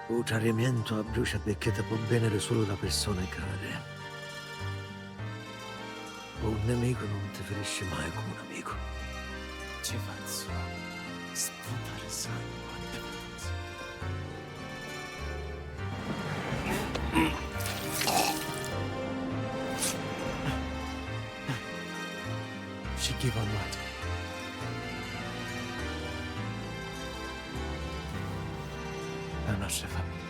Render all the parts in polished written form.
Un tradimento a bruciapicchi può venire solo da persone care. Un nemico non ti ferisce mai come un amico. Ci faccio sputare sangue. Ci give on what? La nostra famiglia.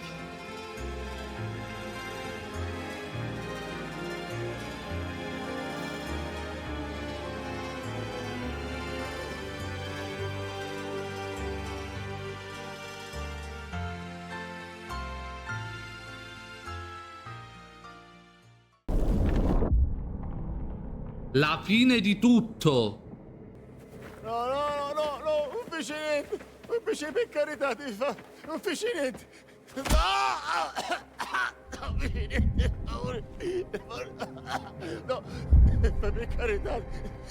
La fine di tutto. No, no, no, no, non fece niente. Non fece per carità, ti fa. Non fece niente. Non fece niente, per favore. No, per carità.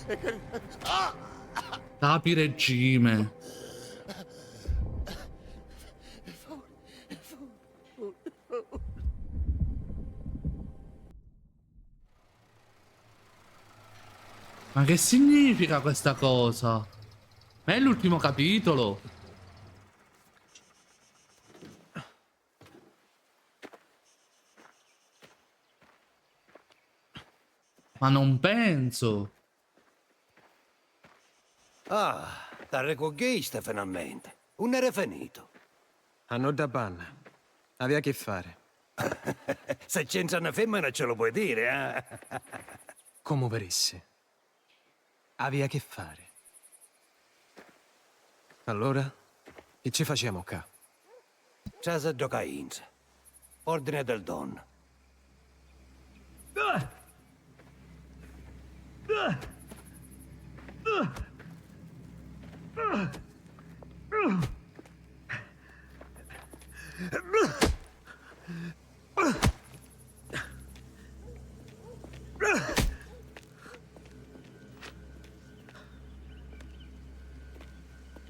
Per carità. Capi regime. Ma che significa questa cosa? Ma è l'ultimo capitolo. Ma non penso. Ah, t'ha riconquista finalmente. Un era finito. Hanno da banna. Aveva che fare. Se c'entra una femmina ce lo puoi dire, eh? Come verisse. Aveva che fare. Allora, che ci facciamo qua? Casa Giocainza. Ordine del Don.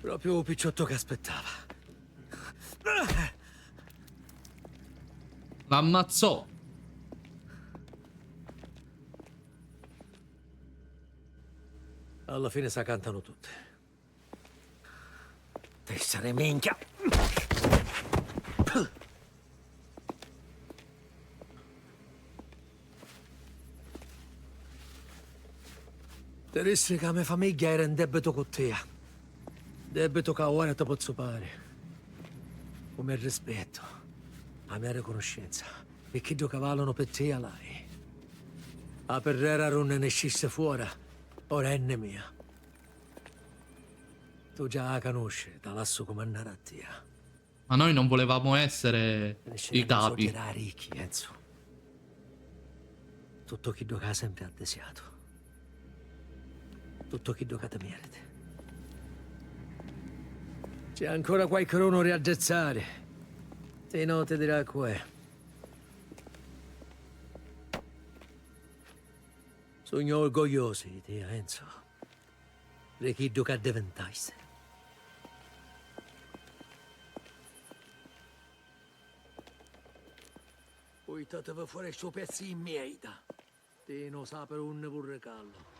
Proprio un picciotto che aspettava. L'ammazzò. Alla fine sa cantano tutte. Tessere minchia! Te disse che la mia famiglia era in debito con te. Debito che ora ti posso pare. Come il rispetto, la mia riconoscenza. E chi do cavallo per te a lei. A perrera non ne scisse fuori, ora è mia. Tu già la conosci, te lasso comandare a te. Ma noi non volevamo essere i capi. Ricchi, Enzo. Tutto chi do che ha sempre desiato. Tutto chi do che te merita. C'è ancora qualche onore a aggezzare. Te no te dirà qua. Sono orgoglioso di te, Enzo. Di chi do che diventaste. Poi te fuori i suoi pezzi in mieta. Te non sa per un burrecallo.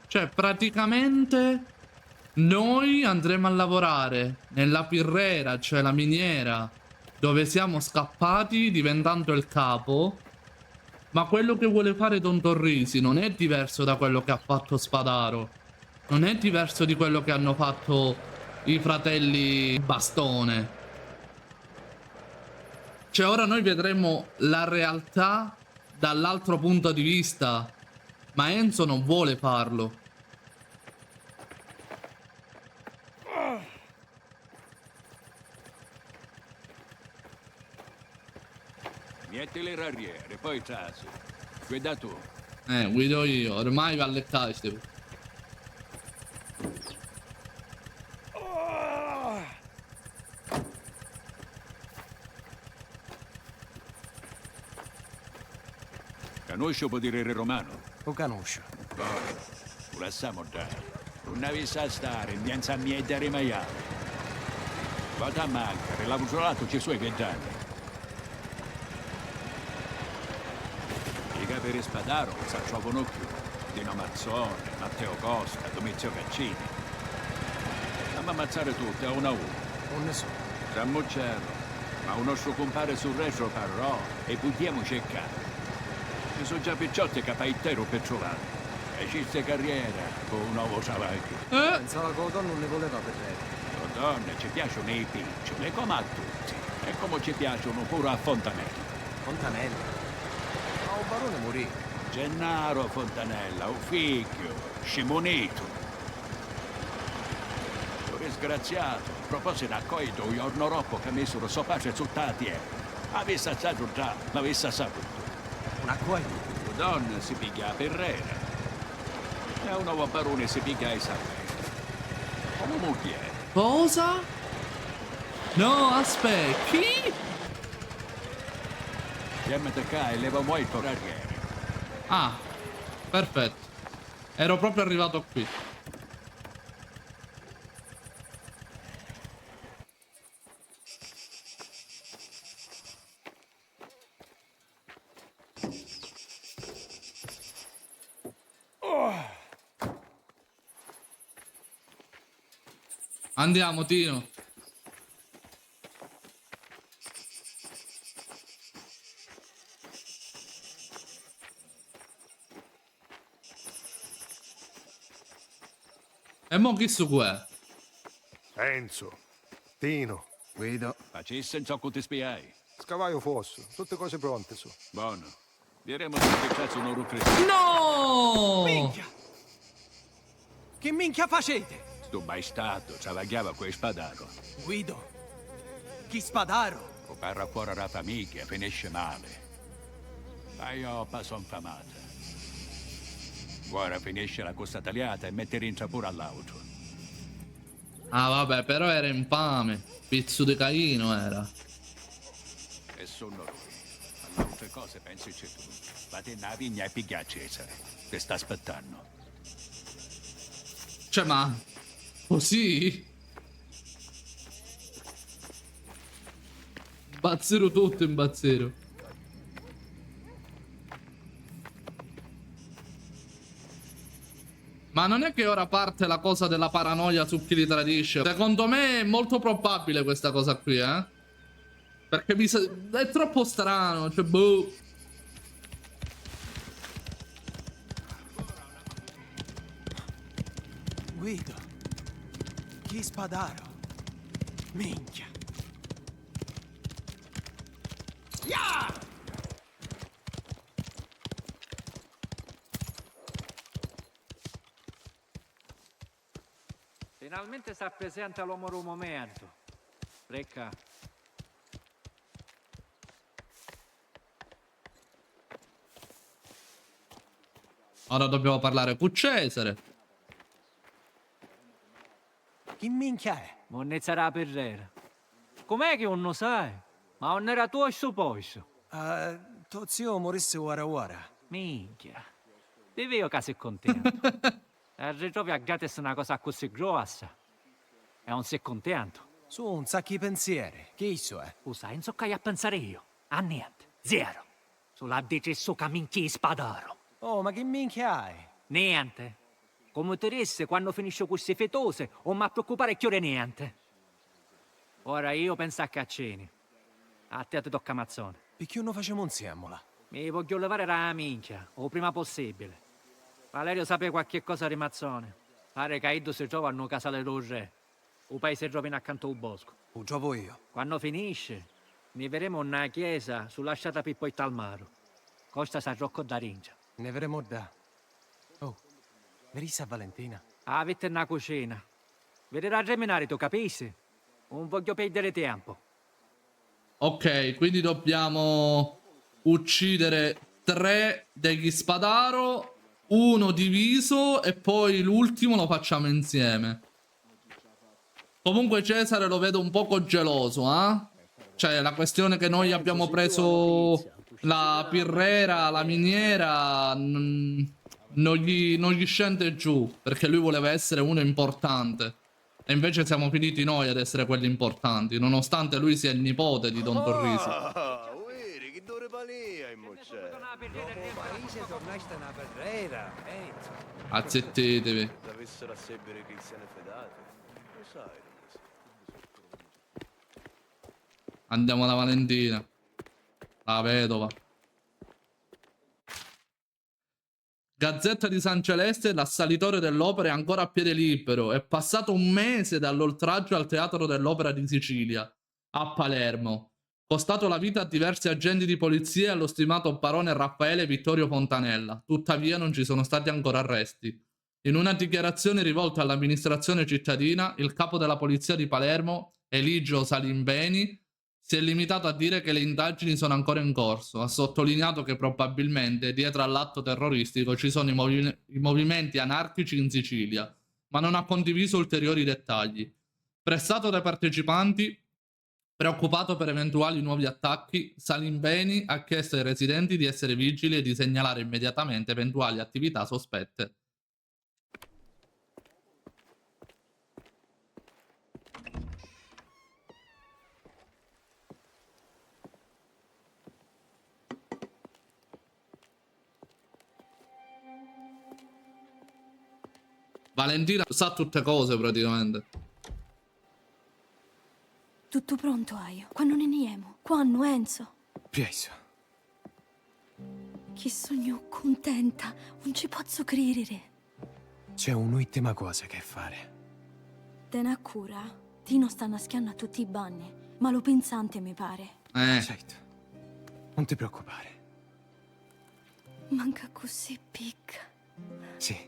Cioè, praticamente noi andremo a lavorare nella pirrera, cioè la miniera, dove siamo scappati diventando il capo. Ma quello che vuole fare Don Torrisi non è diverso da quello che ha fatto Spadaro. Non è diverso di quello che hanno fatto i fratelli Bastone. Cioè, ora noi vedremo la realtà dall'altro punto di vista. Ma Enzo non vuole farlo. Metti le rariere, poi tasso. Guida tu. Guido io, ormai va alle caste. Conosci podere romano? Lo conosco. Poi, lasciamo dare. Non avessi a stare, niente a miei maiale. Vado a mancare, l'avvusolato c'è i suoi 20 anni. I caperi Spadaro si trovano più. Dino Mazzone, Matteo Costa, Domizio Caccini. Stiamo ammazzare tutti a uno a uno. Non ne so. Sammuccello, ma un nostro compare sul retro parrò e buttiamo cercare. Ci sono già picciotti che intero per trovare. E ci sta carriera con un nuovo salario. Pensava che Oton non ne voleva per lei. Le donne ci piacciono i piccioli, come a tutti. E come ci piacciono pure a Fontanella. Fontanella. Ma un barone morì. Gennaro Fontanella, un figlio, scimonito. Un disgraziato, a proposito a coito, un giorno dopo che misero suo pace su tatiera. Avesse assaggio già, l'avesse saputo. Una cuoia. Le donne si piglia a Perrera. E un nuovo barone si piglia ai salve. Come moglie. Cosa? No, aspetta, chi? MTK e leva molto carriere. Ah, perfetto. Ero proprio arrivato qui. Andiamo, Tino. E mo chi su qua? Enzo, Tino, Guido. Facesse senza che ti spiai. scavaio fosso, tutte cose pronte su. Buono. Diremo che cazzo non rucreti. No! Minchia! Che minchia facete? Tu mai stato, travagliava quel Spadaro. Guido. Chi Spadaro? O parla fuori la famiglia, finisce male. Ma io passo infamata. Ora finisce la costa tagliata e mette rientra pure all'auto. Ah, vabbè, però era infame. Pizzo di Caino era. E sono lui. Alle altre cose pensici tu. Vatti nella vigna e piglia Cesare. Ti sta aspettando. Cioè, ma... così? Imbazzero tutto, imbazzero. Ma non è che ora parte la cosa della paranoia su chi li tradisce? Secondo me è molto probabile questa cosa qui, eh? Perché è troppo strano, cioè, boh. Guido. Chi Spadaro? Minchia. Finalmente sta presente all'uomo un momento. Frecca. Ora dobbiamo parlare con Cesare. Chi minchia è? Monnezza la perrera. Com'è che non lo sai? Ma non era tuo il posto. Tuo zio morisse ora ora. Minchia. Ti vedo che sei contento. E ritrovi a gratis una cosa così grossa. E non sei contento. Su un sacco di pensieri. Che isso è? Scusa, non so che a pensare io. A niente. Zero. Sulla decesso che minchia Spadaro. Oh, ma che minchia hai? Niente. Come ti disse quando finisce queste fetose, non mi preoccupare più di niente. Ora io penso a Caccini. A te ti tocca mazzone. Perché non facciamo insieme? Mi voglio levare la minchia, o prima possibile. Valerio sapeva qualche cosa di mazzone. Pare che Aido si trova a casale del re. Un paese giovane accanto al bosco. Lo giovo io. Quando finisce, ne vedremo una chiesa sull'asciata Pippo al mare. Costa San Rocco da Rincia. Ne vedremo da. Oh, verissa Valentina. Avete una cucina. Vedrà reminare, tu capisci? Non voglio perdere tempo. Ok, quindi dobbiamo uccidere 3 degli Spadaro, uno diviso e poi l'ultimo lo facciamo insieme. Comunque Cesare lo vedo un poco geloso, eh? Cioè, la questione che noi abbiamo preso la pirrera, la miniera, non gli scende giù, perché lui voleva essere uno importante. E invece siamo finiti noi ad essere quelli importanti, nonostante lui sia il nipote di Don Torriso. Ah, uiri, che dove palia in moccia. Paese tornaste una Ferrera, Enzo. Azzettetevi. Se avessero a sebere che se ne fedate, lo sai. Andiamo da Valentina, la vedova. Gazzetta di San Celeste, l'assalitore dell'opera è ancora a piede libero. È passato un mese dall'oltraggio al Teatro dell'Opera di Sicilia, a Palermo. Costato la vita a diversi agenti di polizia e allo stimato barone Raffaele Vittorio Fontanella. Tuttavia non ci sono stati ancora arresti. In una dichiarazione rivolta all'amministrazione cittadina, il capo della polizia di Palermo, Eligio Salimbeni, si è limitato a dire che le indagini sono ancora in corso. Ha sottolineato che probabilmente dietro all'atto terroristico ci sono i movimenti anarchici in Sicilia, ma non ha condiviso ulteriori dettagli. Pressato dai partecipanti, preoccupato per eventuali nuovi attacchi, Salimbeni ha chiesto ai residenti di essere vigili e di segnalare immediatamente eventuali attività sospette. Valentina sa tutte cose praticamente. Tutto pronto, Aio. Quando ne niemo? Quando, Enzo? Preso. Che sogno contenta. Non ci posso credere. C'è un'ultima cosa che fare. Te ne ha cura? Tino sta naschiando a tutti i banni. Ma lo pensante, mi pare. Certo. Non ti preoccupare. Manca così picca. Sì.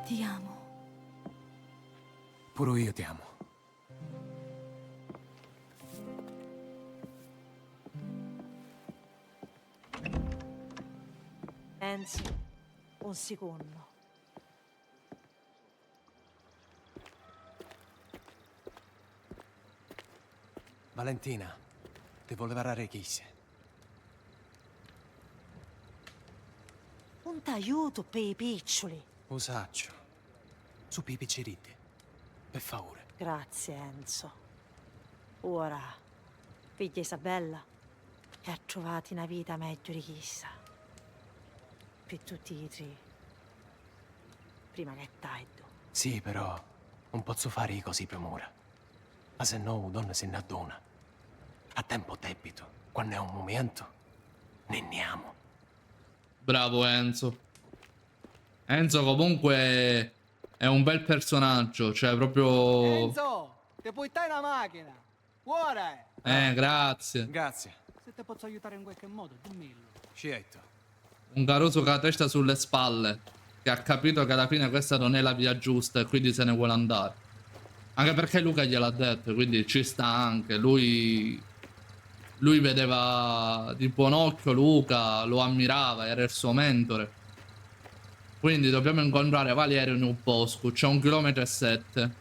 Ti amo. Pure io ti amo. Enzo, un secondo. Valentina, devo levare chisse. Un t'aiuto per i piccioli. Usaccio. Su per i picciritti. Per favore. Grazie, Enzo. Ora, figlia Isabella, e ha trovato una vita meglio di chissà. Per tutti i tre. Prima che è tardi. Sì, però non posso fare così per ora. Ma se no, donna se ne addona. A tempo debito, quando è un momento, ne andiamo. Bravo Enzo. Enzo comunque è un bel personaggio, cioè proprio... Enzo, ti puoi stare una macchina. Ora grazie. Grazie. Se ti posso aiutare in qualche modo, dimmelo. Scietto. Un Caruso con la testa sulle spalle, che ha capito che alla fine questa non è la via giusta e quindi se ne vuole andare. Anche perché Luca gliel'ha detto, quindi ci sta anche. Lui vedeva di buon occhio Luca, lo ammirava, era il suo mentore. Quindi dobbiamo incontrare Valerio in un bosco, c'è 1,7 km.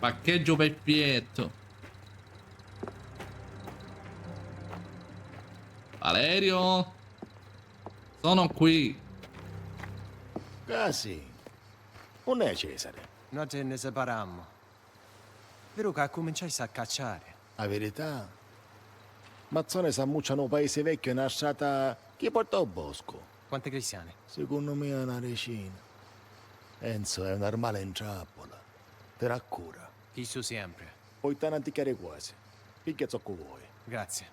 Parcheggio Peppietto. Valerio? Sono qui. Ah sì. Non è Cesare. Noi ce ne separammo. Vero che cominciai a cacciare. La verità? Mazzone s'ammucciano un paese vecchio e una strada che porta al bosco. Quanti cristiani? Secondo me è una decina. Enzo è un armale in trappola. Te la cura. Isso sempre. Poi te ne antichiare quasi. Picchia zocco vuoi. Grazie.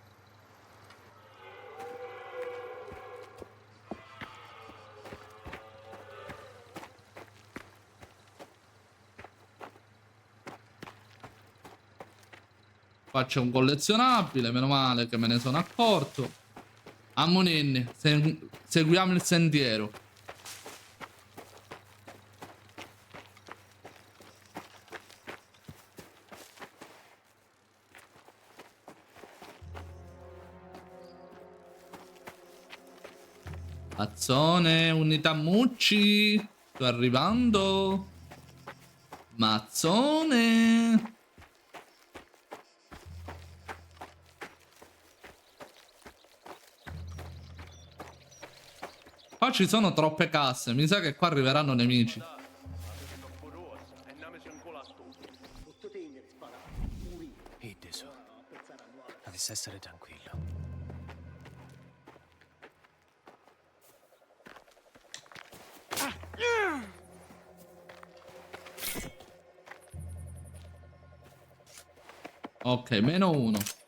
Qua c'è un collezionabile, meno male che me ne sono accorto. Ammonenni, seguiamo il sentiero. Mazzone, unità Mucci. Sto arrivando. Mazzone. Qua ci sono troppe casse. Mi sa che qua arriveranno nemici. Iddeso. Dovesse essere tranquillo. Ok, -1.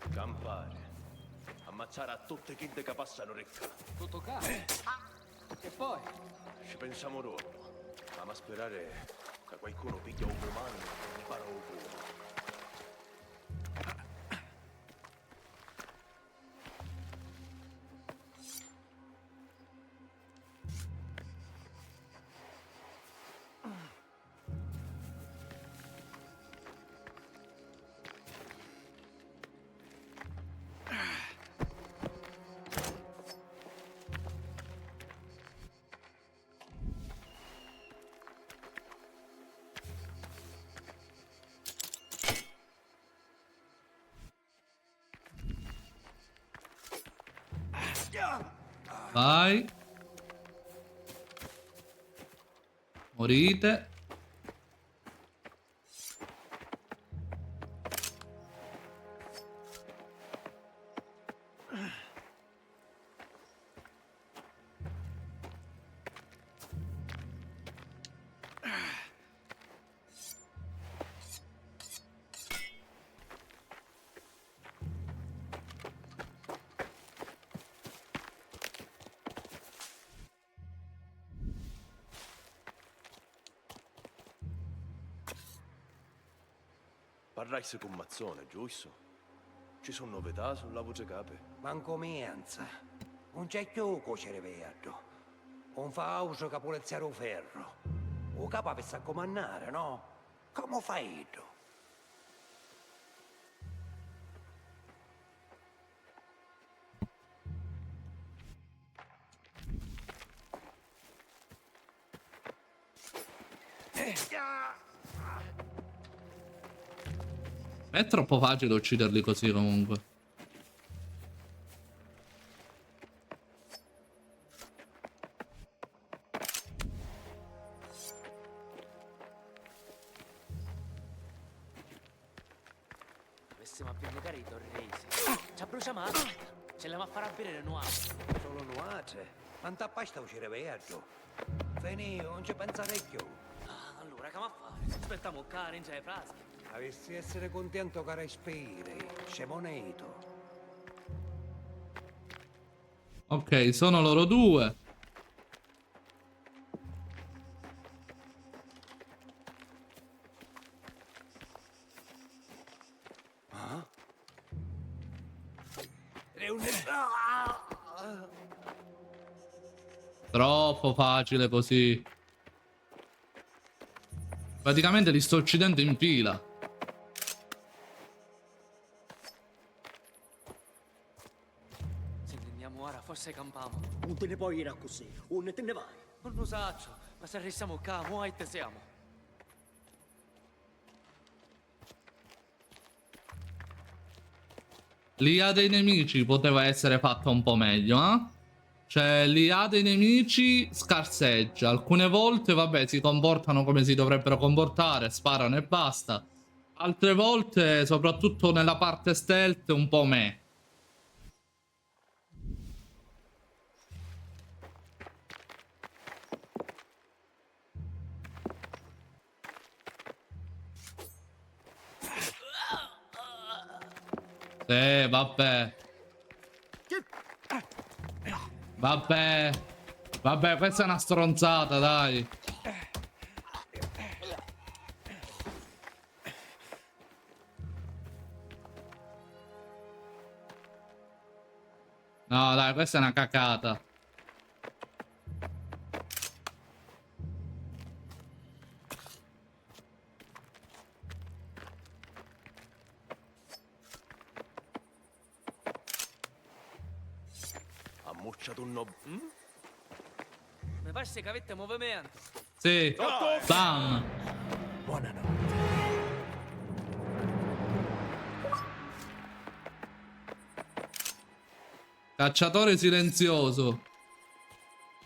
Campare. Ammazzare a tutte chi che passano ricca. Tutto caro. E poi? Ci pensiamo dopo. Ma sperare che qualcuno piglia un umano e spara un culo. Vai. Morite. Parraisse con Mazzone, giusto? Ci sono novità sulla voce cape? Manco mianza. Non c'è più cuocere verde. Un fauso che pulizzare un ferro. O capo per comandare, no? Come fai tu? È troppo facile ucciderli così comunque. Dovessimo appendicare i torresi. Ci bruciamo. Ce la va a fare a bere nuovo. Solo nuace. Non t'appasta uscire verde. Fini, non ci pensare più. Allora, che ma fare? Aspettiamo che in frasche. Avessi essere contento che respiri. Scemoneto. Ok, sono loro due. Troppo facile così. Praticamente li sto uccidendo in fila. Se ne andiamo ora, forse campiamo. Non te ne puoi ir così, non te ne vai. Non lo saccio, ma se restiamo qua, muoi te siamo. L'IA dei nemici poteva essere fatta un po' meglio, eh? Cioè, l'IA dei nemici scarseggia. Alcune volte, vabbè, si comportano come si dovrebbero comportare, sparano e basta. Altre volte, soprattutto nella parte stealth, un po' meh. Vabbè. Vabbè. Vabbè, questa è una stronzata, dai. No, dai, questa è una cacata. Ha mocciato un nob... Mi pare che avete movimento. Sì. Bam. Buonanotte. Cacciatore silenzioso.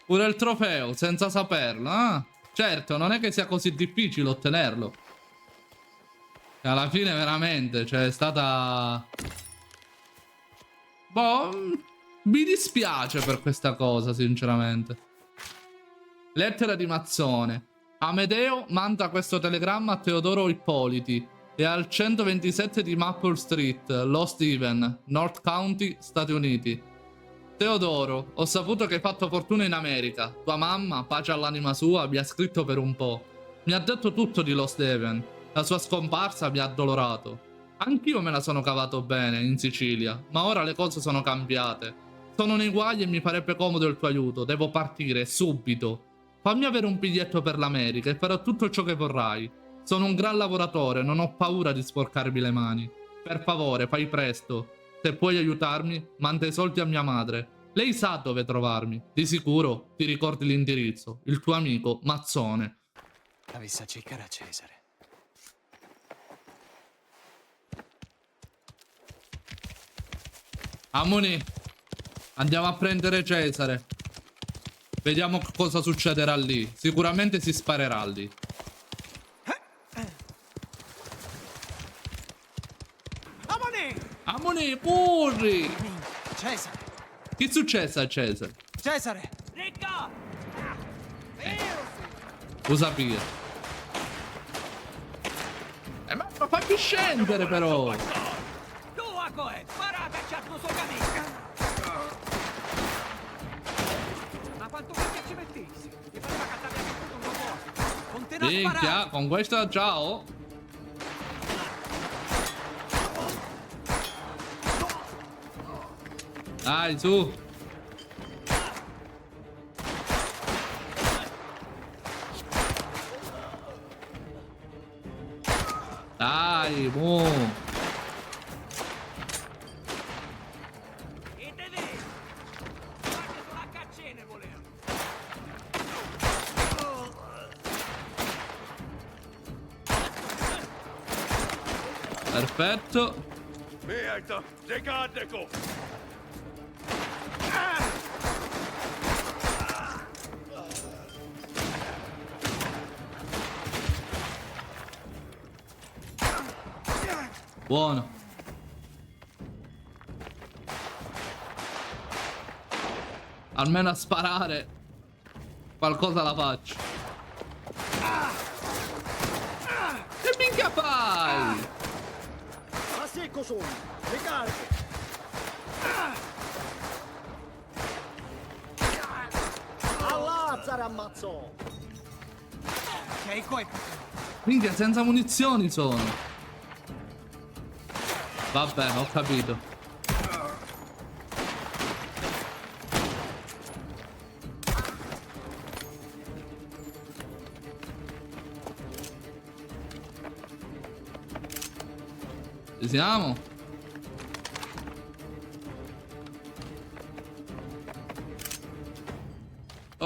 Pure il trofeo, senza saperlo. Ah, certo, non è che sia così difficile ottenerlo. Alla fine veramente, cioè, è stata... Boh, mi dispiace per questa cosa, sinceramente. Lettera di Mazzone. Amedeo manda questo telegramma a Teodoro Ippoliti e al 127 di Maple Street, Lost Haven, North County, Stati Uniti. Teodoro, ho saputo che hai fatto fortuna in America. Tua mamma, pace all'anima sua, mi ha scritto per un po'. Mi ha detto tutto di Lost Haven. La sua scomparsa mi ha addolorato. Anch'io me la sono cavato bene in Sicilia, ma ora le cose sono cambiate. Sono nei guai e mi farebbe comodo il tuo aiuto. Devo partire subito. Fammi avere un biglietto per l'America e farò tutto ciò che vorrai. Sono un gran lavoratore, non ho paura di sporcarmi le mani. Per favore, fai presto. Se puoi aiutarmi, manda i soldi a mia madre. Lei sa dove trovarmi. Di sicuro ti ricordi l'indirizzo. Il tuo amico Mazzone. Avesse a cercare a Cesare. Amoni, andiamo a prendere Cesare. Vediamo cosa succederà lì. Sicuramente si sparerà lì. Amoni! Amoni, burri! Cesare! Che è successo a Cesare? Cesare! Ricca! Usa Pia. Ma fammi scendere però! Tu a coe! Parate, c'è il suo cammino! Ma quanto che ci mettessi? Ti faceva cattare tutto un po'! Continua a Minchia, sparare! con questa ciao! Dai, su! Dai, mu! Perfetto. Merda, Zegadeko! Buono. Almeno a sparare qualcosa la faccio. Che minchia fai? Ma secco sono! Le carte! All'azzare ammazzò! Che coi... Minchia, senza munizioni sono. Vabbè, ho capito. Ci siamo?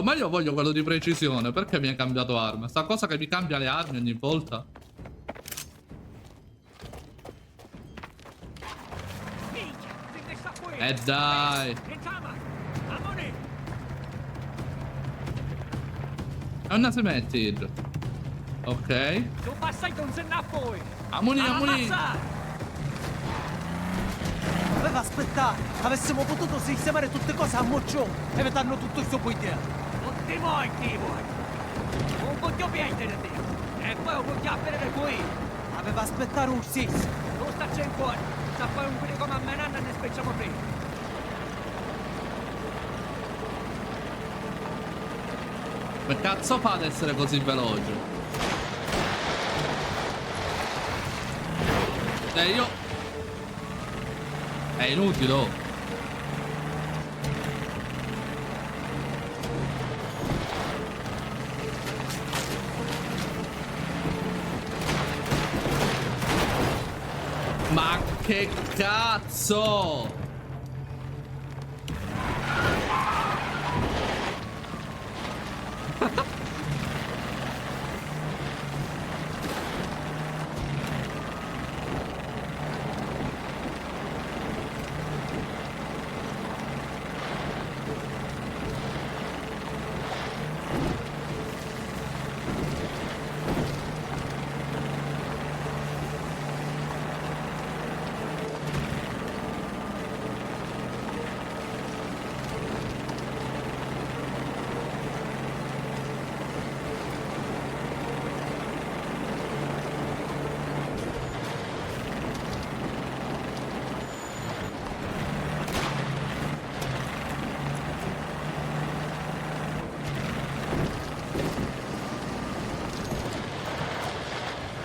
Ma io voglio quello di precisione. Perché mi hai cambiato arma? Sta cosa che mi cambia le armi ogni volta. Dai. È una cemented. Ok. Tu passai con senna poi. Amuni, amuni. Aveva aspettato! Avessimo potuto sistemare tutte cose a moccione e vedarno tutto il suo poidiano! Non ti vuoi, ti vuoi! Un po' di piangere te! E poi un po' di appere qui! Aveva aspettato un sis! Non sta c'è in cuore! Sta poi un quello come a menanna e ne specciamo prima! Che cazzo fa ad essere così veloce? Io... È inutile, oh. Ma che cazzo?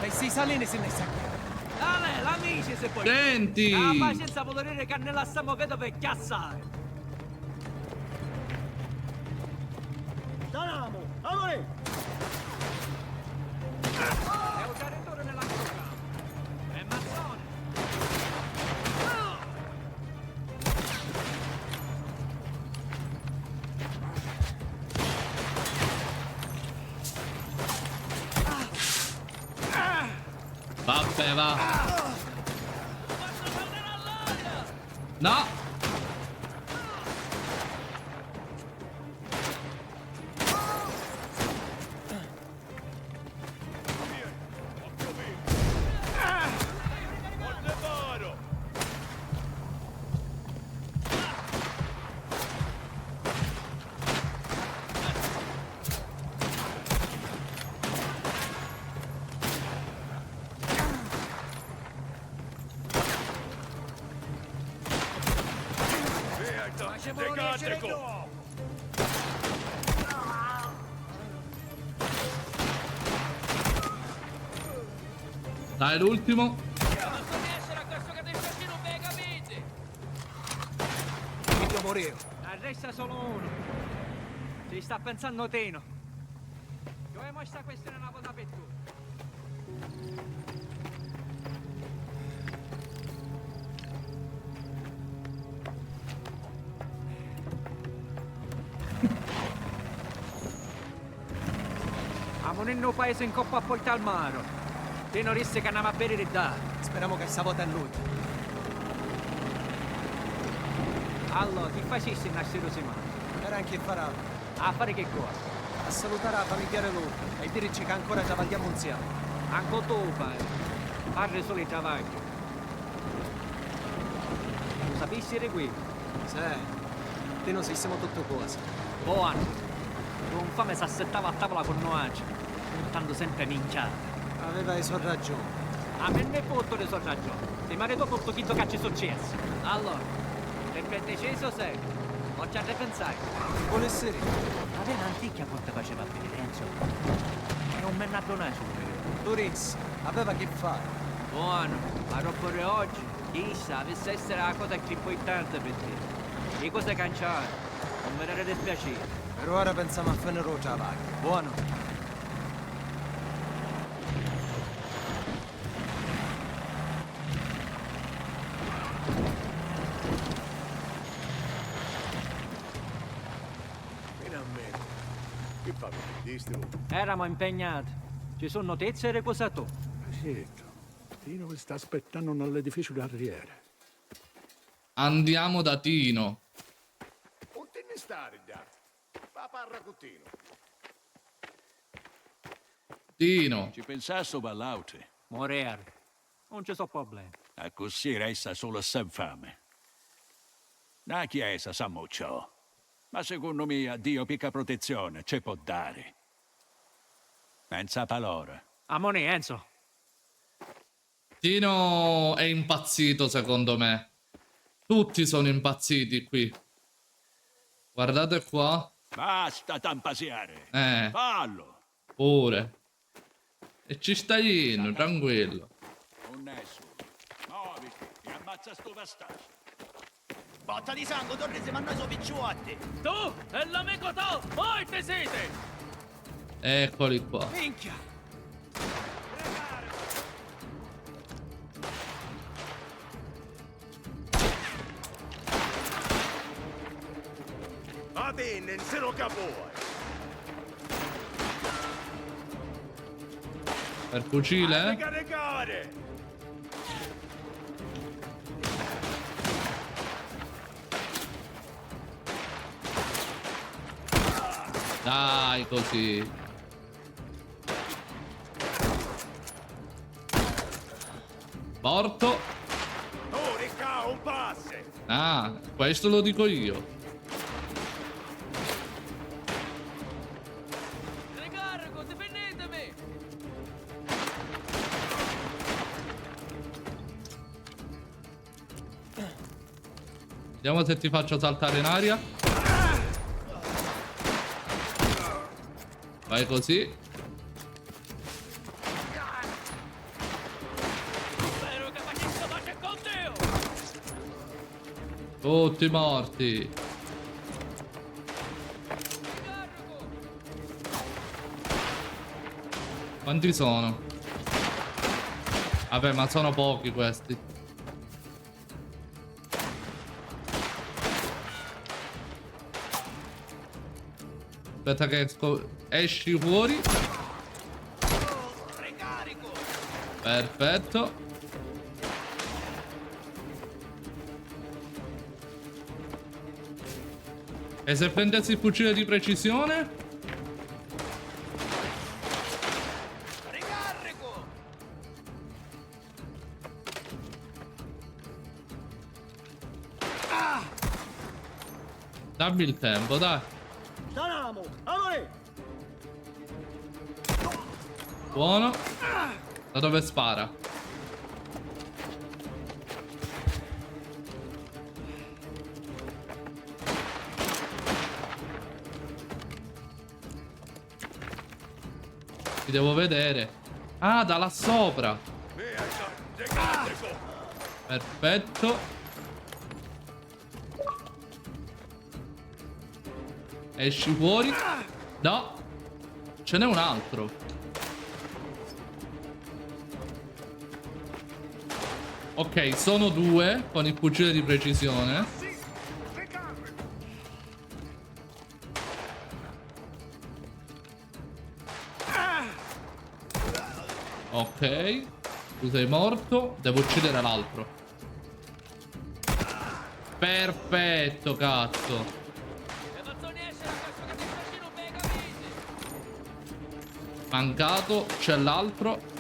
Sei salini se ne sa. Dale, l'amici se puoi. Senti! La pazienza volere che nella stiamo vedo per chiassare. Danamo, allora! È un carrettore nella coca. È mazzone. Vabbè, va. No. Dai, l'ultimo. Io morivo. Resta solo uno. Ci sta pensando Tino. Dobbiamo sta questione una volta per tutte. Amo nel paese in coppa a porta al mare. Tino disse che andiamo a bere e da. Speriamo che sta volta a lui. Allora, ti facessi nascere settimana? Era anche farà. A fare che cosa? A salutare la familiare loro e dirci che ancora travagliamo insieme. Anche tu, fai. Parli solo di travaglio. Lo sapessi di qui? Sì. Tino siamo tutte cose. Buono. Un fame si assettava a tavola con noi, tanto sempre minchiato. Aveva le sue ragioni. A me ne foto le sue ragioni. Ti marito tutto chi che ci è successo. Allora, perché deciso sei? Ho già ripensato. Vuole essere? Aveva antica quanto faceva vedere, Enzo. Non me ne ha donato subito. Turis, aveva che fare. Buono, ma dopo oggi, chissà, avesse essere la cosa più importante per te. Le cose canciate, non me ne dispiacere. Per ora pensiamo a fare la vaga. Buono. Finalmente. Che fa con il distro? Eravamo impegnati. Ci sono notizie e recusato. Certo. Tino mi sta aspettando nell'edificio d'arriere. Andiamo da Tino. Non te ne stare, da. Va parla con Tino. Tino. Ci pensasso per l'altro. Morire. Non ci sono problemi. A così resta solo sem fame. La chiesa sa ciò. Ma secondo me Dio picca protezione, ci può dare. Pensa palora. Amone, Enzo. Tino è impazzito, secondo me. Tutti sono impazziti qui. Guardate qua. Basta tampasiare. Fallo. Pure. E ci stai in, tranquillo. Non nessuno. Muoviti e ammazza sto bastardo. Botta di sangue, tornese, ma noi sono picciotti! Tu e l'amico tu, voi te siete! Eccoli qua. Minchia! Ma te non se lo capo. Per fucile? Caricare! Dai, così. Morto. Oh, ricca, un passe! Ah, questo lo dico io. Ricarico, difendetemi! Vediamo se ti faccio saltare in aria. Vai così. Spero che facessi pace con Dio! Tutti morti. Quanti sono? Vabbè, ma sono pochi questi. Aspetta che esci fuori. Perfetto. E se prendessi il fucile di precisione? Dammi il tempo, dai. Stanamo! Allora! Buono. Da dove spara? Ti devo vedere. Ah, da là sopra. Perfetto. Esci fuori. No. Ce n'è un altro. Ok, sono due con il fucile di precisione. Ok. Tu sei morto. Devo uccidere l'altro. Perfetto, cazzo. Mancato. C'è l'altro.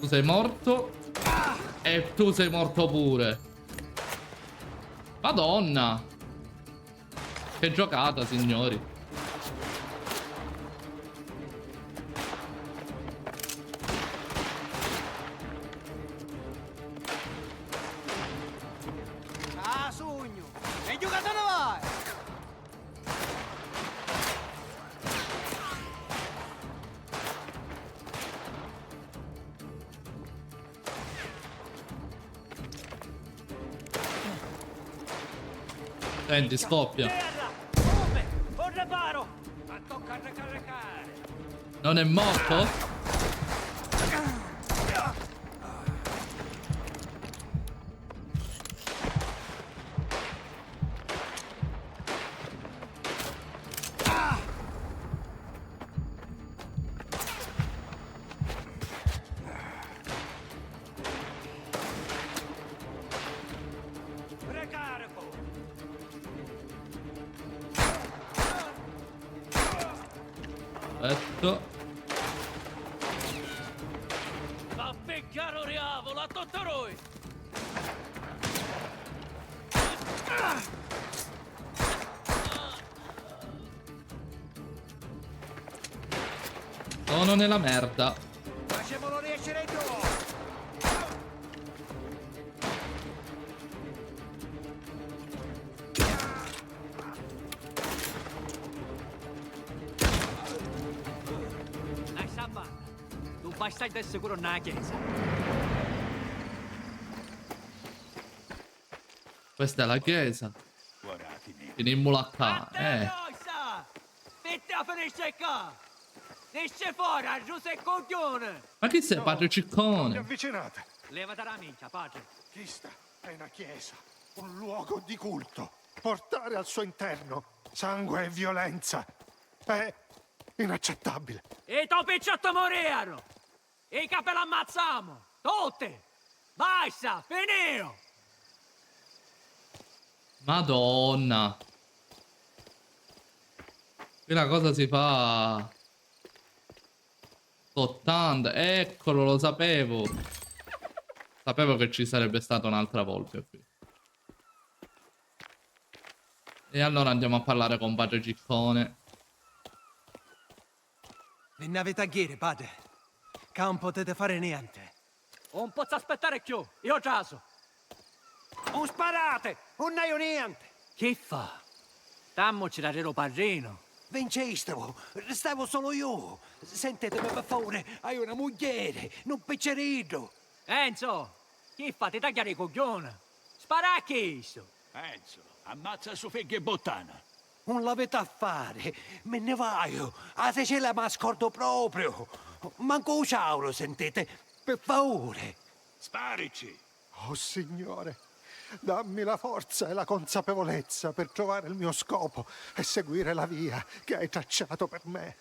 Tu sei morto. E tu sei morto pure. Madonna. Che giocata, signori. Ah, sogno! E giocato vai! Senti, scoppia. Un reparo! Ma tocca a ricaricare! Non è morto? Perfetto. Va a piccare un diavolo a tutto noi! Sono nella merda. Facciamolo riuscire tu! Lascia banda. Tu vai stai del sicuro nella chiesa. Questa è la chiesa. Finimmo la qua. Fitte a finisce qua! Esce fuori, a Giuseppe coglione! Ma chi sei, padre Ciccone? Avvicinate! Levate la minchia, padre. Questa è una chiesa, un luogo di culto. portare al suo interno sangue e violenza. È inaccettabile. E i topi ciotto morirono! E i capi l'ammazziamo! Tutti! Basta! Finito! Madonna. Qui la cosa si fa 80. Eccolo, lo sapevo. Sapevo che ci sarebbe stata un'altra volpe qui. E allora andiamo a parlare con padre Ciccone. Le navi taghiere, padre. Che non potete fare niente. Non posso aspettare più! Io giaso! Non sparate! Non hai niente! Che fa? Dammoci la rero padrino! Vincevo, restavo solo io. Sentitemi per favore, hai una moglie, non piccerino. Enzo! Che fa? Ti tagliare i coglioni! Spara a questo! Enzo, ammazza su fighe e bottana. Non l'avete a fare, me ne vaio. A te ce la mi scordo proprio. Manco ciao, lo sentite? Per favore. Sparici! Oh Signore, dammi la forza e la consapevolezza per trovare il mio scopo e seguire la via che hai tracciato per me.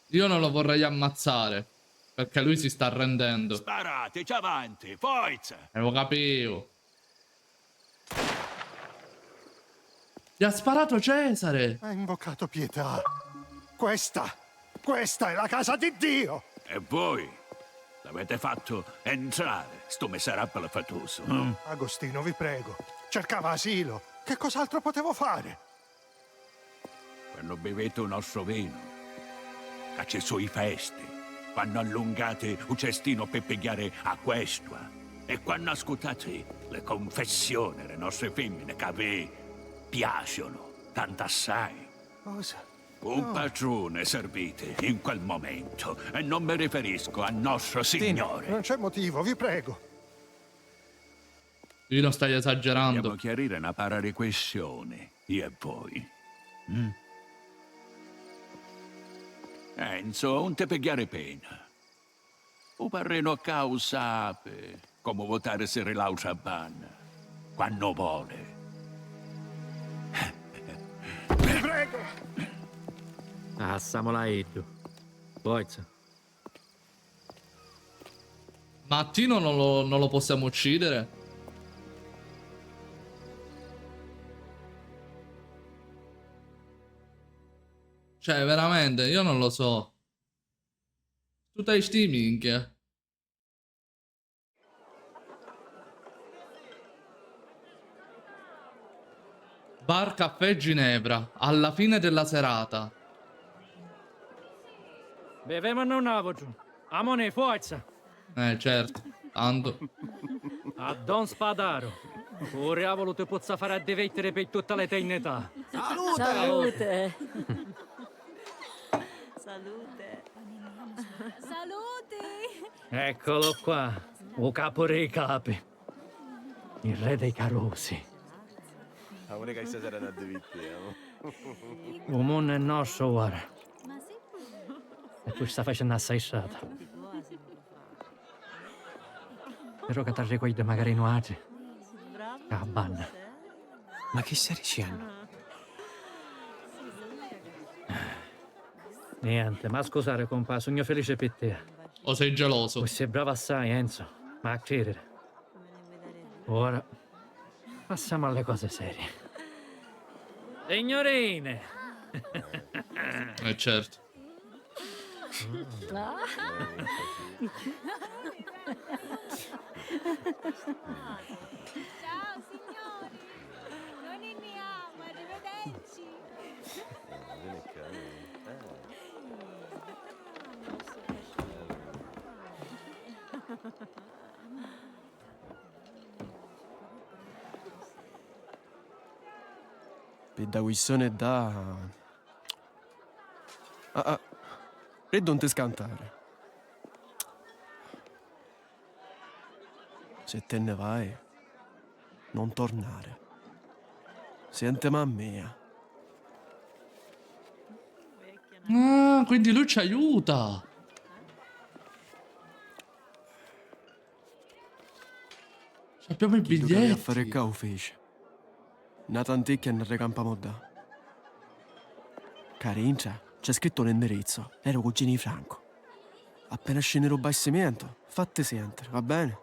Io non lo vorrei ammazzare, perché lui si sta rendendo. Sparate, avanti, forza! Lo capivo. Gli ha sparato Cesare! Ha invocato pietà. Questa è la casa di Dio! E voi l'avete fatto entrare, sto miserabile fatoso. Agostino, vi prego, cercava asilo. Che cos'altro potevo fare? Quando bevete un nostro vino, che ci sono i festi, quando allungate un cestino per pigliare a questo, e quando ascoltate le confessioni delle nostre femmine che vi piacciono tanto assai. Cosa? Un padrone servite in quel momento, e non mi riferisco al nostro Signore. Non c'è motivo, vi prego. Io non stai esagerando. Dobbiamo chiarire una para di questione, io e voi. Enzo, non te pigliare pena. Un parreno causa come votare se relausa ban, quando vuole. Vi prego! Assamola Edo. Forza. Mattino non lo possiamo uccidere? Cioè, veramente, io non lo so. Tu dai sti minchia. Bar Caffè Ginevra, alla fine della serata. Bevevano un avoggio. Amone, forza! Certo, tanto. A Don Spadaro. Ora diavolo ti possa fare a divettere per tutta l'eternità. Salute! Salute! Salute! Salute! Eccolo qua, o capo dei capi. Il re dei carosi. La unica che stasera da divettiamo. Un mondo è nostro, ora. E tu stai facendo assai strada. Però che ti ricordi magari nuoci. A banna. Ma che stai dicendo? Niente, ma scusare, compà, sogno felice per te. O sei geloso? Tu sei bravo assai, Enzo. Ma a credere. Ora passiamo alle cose serie. Signorine! Certo. Ciao signori! Noi iniamo, arrivederci! Per da guissone da... E non ti scantare. Se te ne vai, non tornare. Sentimi a mia. Ah, quindi lui ci aiuta. Abbiamo i Chi biglietti. a fare cau fece. Una tanticchia ne recampamo da. Carincia, c'è scritto l'indirizzo. Ero cugini di Franco. Appena scende roba il cemento, fate sentire, va bene?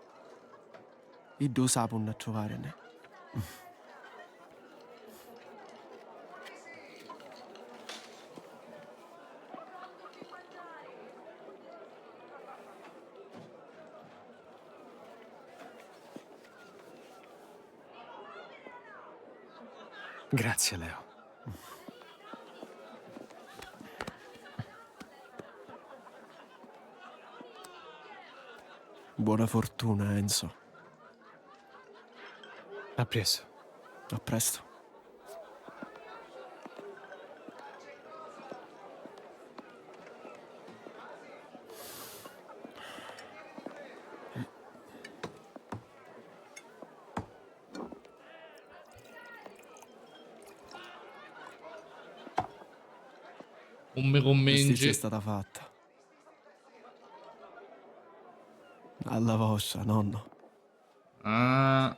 I due sapono a trovare, ne? Grazie, Leo. Buona fortuna, Enzo. A presto. A presto. Come Giustizia commenti? è stata fatta. Alla vostra, nonno. Ah.